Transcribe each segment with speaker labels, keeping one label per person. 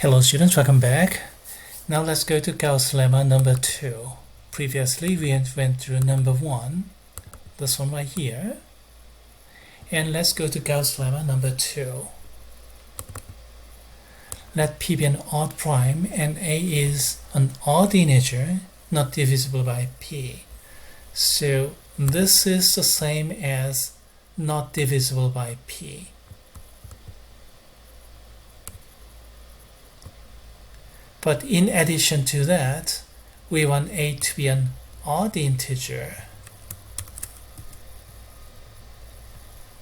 Speaker 1: Hello students, welcome back. Now let's go to Gauss Lemma number 2. Previously we went through number 1, this one right here. And let's go to Gauss Lemma number 2. Let P be an odd prime and A is an odd integer not divisible by P. So this is the same as not divisible by P. But in addition to that, we want A to be an odd integer.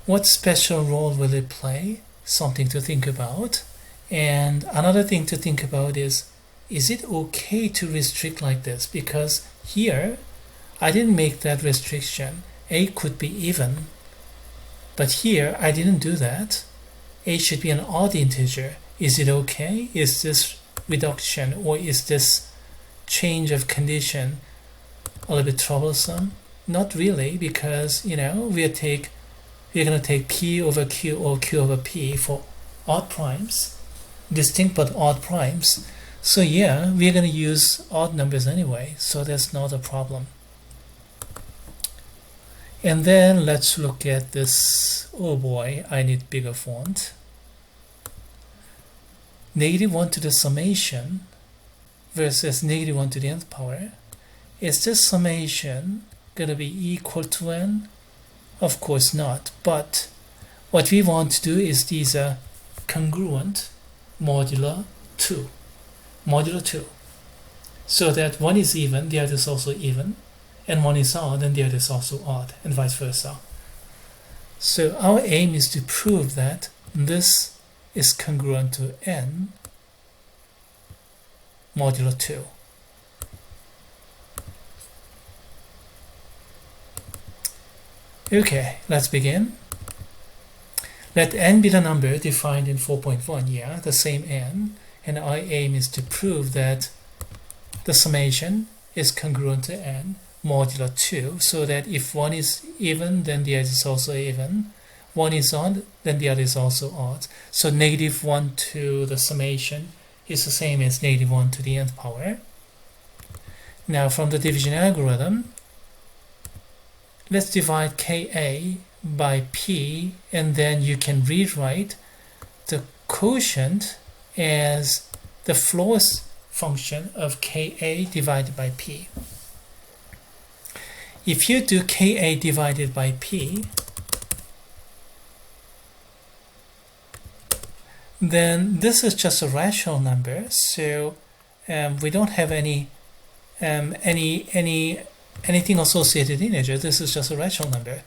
Speaker 1: What special role will it play? Something to think about. And another thing to think about is it okay to restrict like this? Because here, I didn't make that restriction. A could be even. But here, I didn't do that. A should be an odd integer. Is it okay? Is this reduction or is this change of condition a little bit troublesome? Not really, because we're going to take P over Q or Q over P for odd primes, distinct but odd primes. So yeah, we're going to use odd numbers anyway, so that's not a problem. And then let's look at this. Oh boy, I need bigger font. -1 to the summation versus -1 to the nth power. Is this summation going to be equal to n? Of course not. But what we want to do is these are congruent modulo 2. Modulo 2. So that one is even, the other is also even, and one is odd, and the other is also odd, and vice versa. So our aim is to prove that this is congruent to n modulo 2. Okay, let's begin. Let n be the number defined in 4.1, yeah, the same n, and our aim is to prove that the summation is congruent to n modulo 2, so that if one is even, then the other is also even. One is odd, then the other is also odd. So -1 to the summation is the same as -1 to the nth power. Now from the division algorithm, let's divide Ka by P, and then you can rewrite the quotient as the floor function of Ka divided by P. If you do Ka divided by P, then this is just a rational number, so we don't have anything associated integer. This is just a rational number.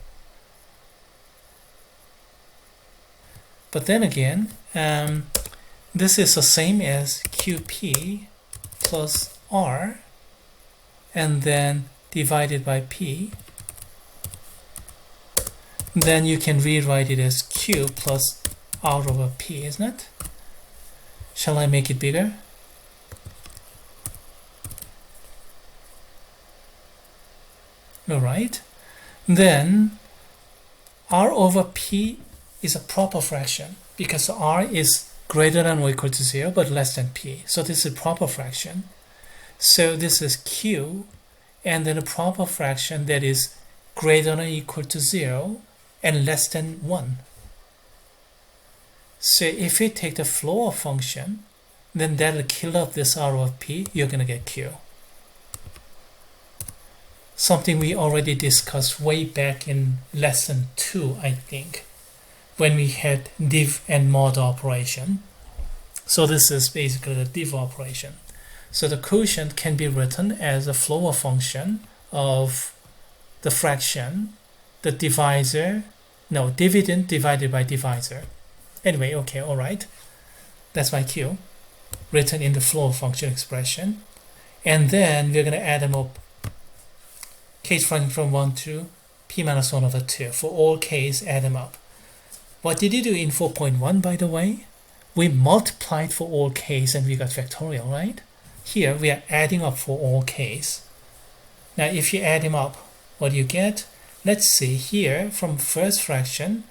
Speaker 1: But then again, this is the same as QP plus R, and then divided by P. Then you can rewrite it as Q plus R over P, isn't it? Shall I make it bigger? Alright. Then R over P is a proper fraction because R is greater than or equal to 0 but less than P. So this is a proper fraction. So this is Q, and then a proper fraction that is greater than or equal to 0 and less than 1. So if you take the floor function, then that'll kill off this R of P, you're going to get Q. Something we already discussed way back in lesson 2, I think, when we had div and mod operation. So this is basically the div operation. So the quotient can be written as a floor function of the fraction, the dividend divided by divisor. Anyway, okay, alright. That's my Q, written in the floor function expression. And then we're going to add them up, k's running from 1 to p minus 1 over 2. For all k's, add them up. What did you do in 4.1, by the way? We multiplied for all k's and we got factorial, right? Here, we are adding up for all k's. Now, if you add them up, what do you get? Let's see here, from first fraction,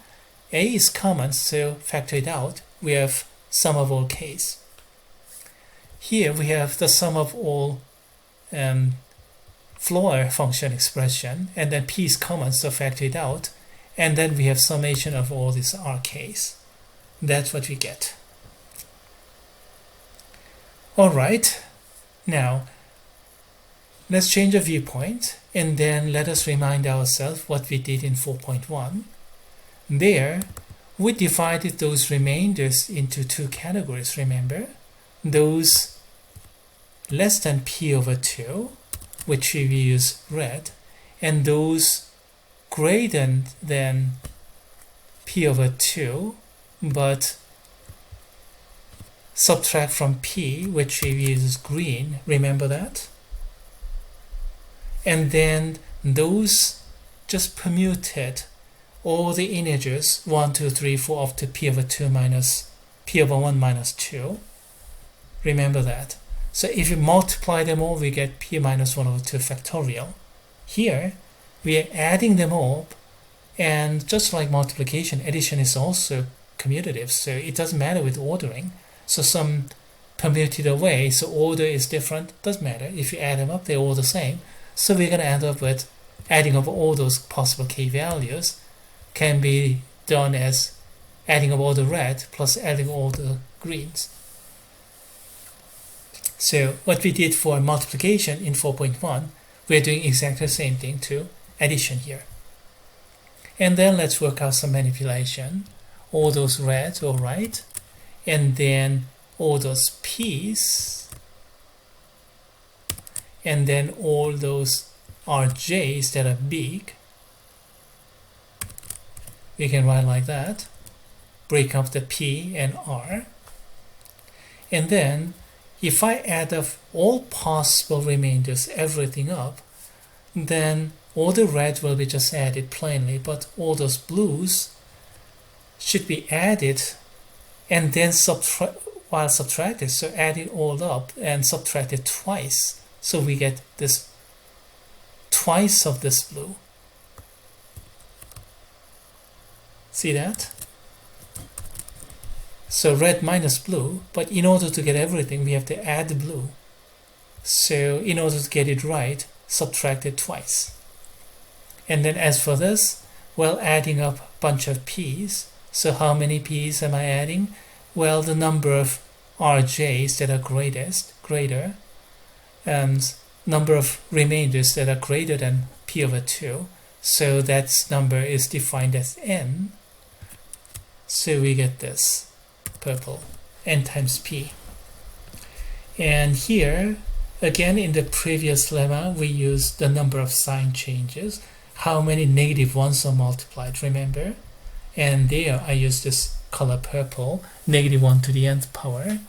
Speaker 1: A is common, so factor it out. We have sum of all k's. here we have the sum of all floor function expression, and then p is common, so factor it out, and then we have summation of all these rk's. That's what we get. Alright, now let's change the viewpoint, and then let us remind ourselves what we did in 4.1. There, we divided those remainders into two categories, remember? Those less than p over 2, which we use red, and those greater than p over 2, but subtract from p, which we use green, remember that? And then those just permuted all the integers 1, 2, 3, 4 up to p over 2 minus p over 1 minus 2. Remember that. So if you multiply them all, we get p minus 1 over 2 factorial. Here, we are adding them all, and just like multiplication, addition is also commutative, so it doesn't matter with ordering. So some permuted away, so order is different, doesn't matter. If you add them up, they're all the same. So we're going to end up with adding up all those possible k values can be done as adding up all the red plus adding all the greens. So what we did for multiplication in 4.1, we're doing exactly the same thing to addition here. And then let's work out some manipulation. All those reds, all right. And then all those p's. And then all those rj's that are big. We can write like that. Break up the p and r. And then if I add up all possible remainders, everything up, then all the red will be just added plainly, but all those blues should be added and then subtracted. So add it all up and subtract it twice. So we get this twice of this blue. See that? So red minus blue, but in order to get everything, we have to add the blue. So in order to get it right, subtract it twice. And then as for this, well, adding up a bunch of p's. So how many p's am I adding? Well, the number of rj's that are greater, and number of remainders that are greater than p over 2. So that number is defined as n. So we get this. Purple, n times p. And here, again in the previous lemma, we used the number of sign changes, how many negative ones are multiplied, remember? And there I used this color purple, negative 1 to the nth power,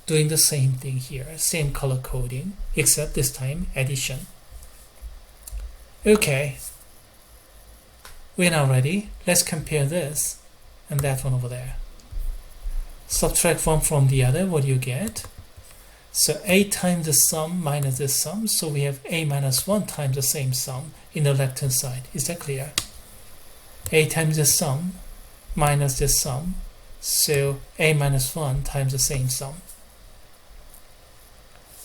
Speaker 1: doing the same thing here, same color coding, except this time addition. Okay, we're now ready. Let's compare this and that one over there. Subtract one from the other, what do you get? So a times the sum minus this sum, so we have a minus 1 times the same sum in the left hand side. Is that clear? A times the sum minus this sum, so a minus 1 times the same sum.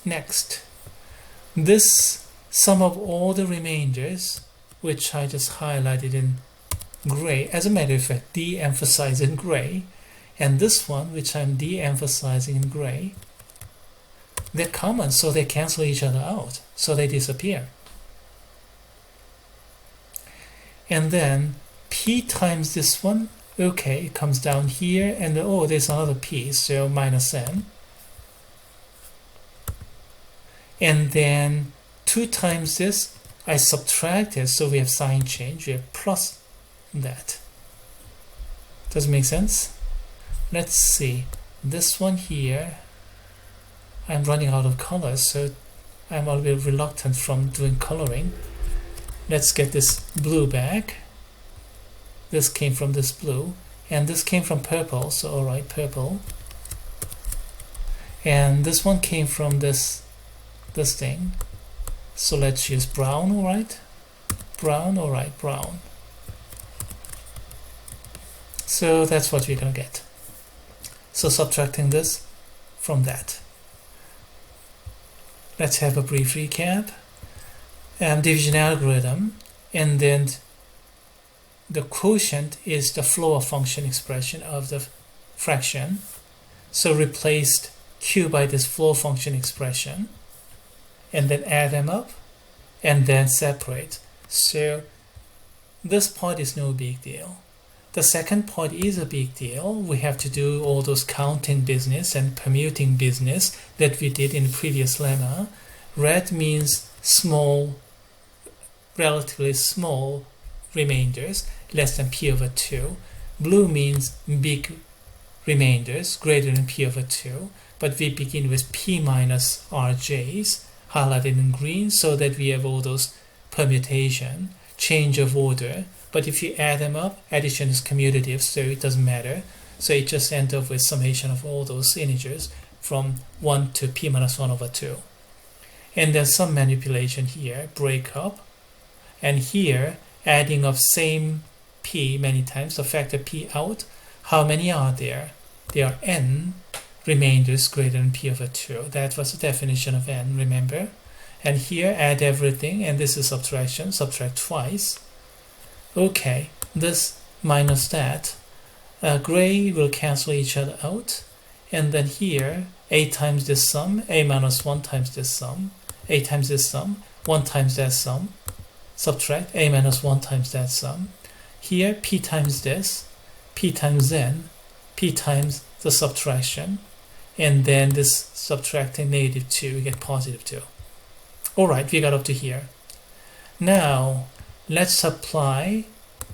Speaker 1: Next, this sum of all the remainders, which I just highlighted in gray, as a matter of fact, de-emphasized in gray, and this one, which I'm de-emphasizing in gray, they're common, so they cancel each other out, so they disappear. And then p times this one, okay, it comes down here, and oh, there's another p, so minus n. And then 2 times this, I subtract it, so we have sign change, we have plus that. Does it make sense? Let's see, this one here, I'm running out of colors, so I'm a little bit reluctant from doing coloring. Let's get this blue back. This came from this blue, and this came from purple, so alright, purple. And this one came from this thing, so let's use brown, alright? Brown, alright, brown. So that's what we're gonna get. So subtracting this from that. let's have a brief recap. Division algorithm, and then the quotient is the floor function expression of the fraction. So replaced q by this floor function expression, and then add them up, and then separate. So this part is no big deal. The second part is a big deal. We have to do all those counting business and permuting business that we did in the previous lemma. Red means small, relatively small remainders, less than p over 2. Blue means big remainders, greater than p over 2. But we begin with p minus rj's, highlighted in green, so that we have all those permutation, change of order. But if you add them up, addition is commutative, so it doesn't matter. So it just ends up with summation of all those integers from 1 to p minus 1 over 2. And there's some manipulation here, break up. And here, adding of same p many times, so factor p out. How many are there? There are n remainders greater than p over 2. That was the definition of n, remember? And here, add everything, and this is subtraction, subtract twice. Okay, this minus that. Gray will cancel each other out. And then here, a times this sum, a minus 1 times this sum, a times this sum, 1 times that sum, subtract a minus 1 times that sum. Here, p times this, p times n, p times the subtraction, and then this subtracting negative 2, we get positive 2. Alright, we got up to here. Now, let's apply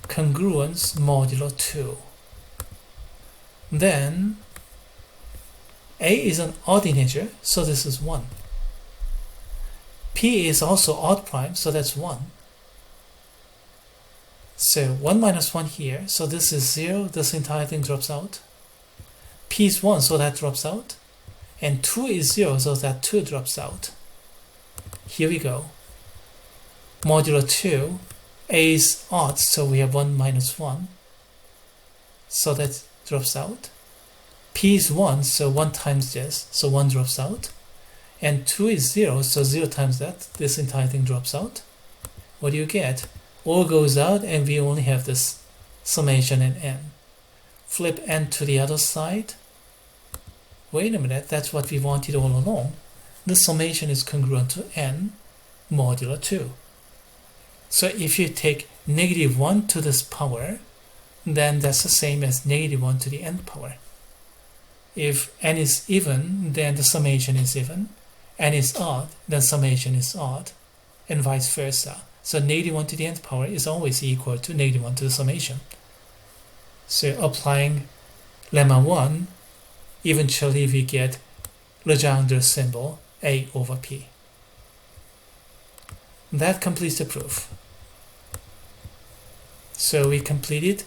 Speaker 1: congruence modulo 2. Then, a is an odd integer, so this is 1. P is also odd prime, so that's 1. So 1 minus 1 here, so this is 0, this entire thing drops out. P is 1, so that drops out. And 2 is 0, so that 2 drops out. Here we go. Modulo 2, a is odd, so we have 1 minus 1. So that drops out. P is 1, so 1 times this, so 1 drops out. And 2 is 0, so 0 times that, this entire thing drops out. What do you get? All goes out, and we only have this summation in n. Flip n to the other side. Wait a minute, that's what we wanted all along. The summation is congruent to n modulo 2. So if you take negative 1 to this power, then that's the same as negative 1 to the nth power. If n is even, then the summation is even. N is odd, then summation is odd, and vice versa. So negative 1 to the nth power is always equal to negative 1 to the summation. So applying lemma 1, eventually we get Legendre symbol A over P. That completes the proof. So we completed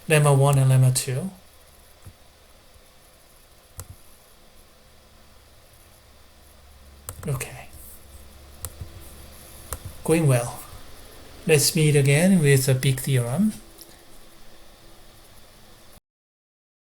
Speaker 1: lemma 1 and lemma 2. Okay. Going well. Let's meet again with a big theorem.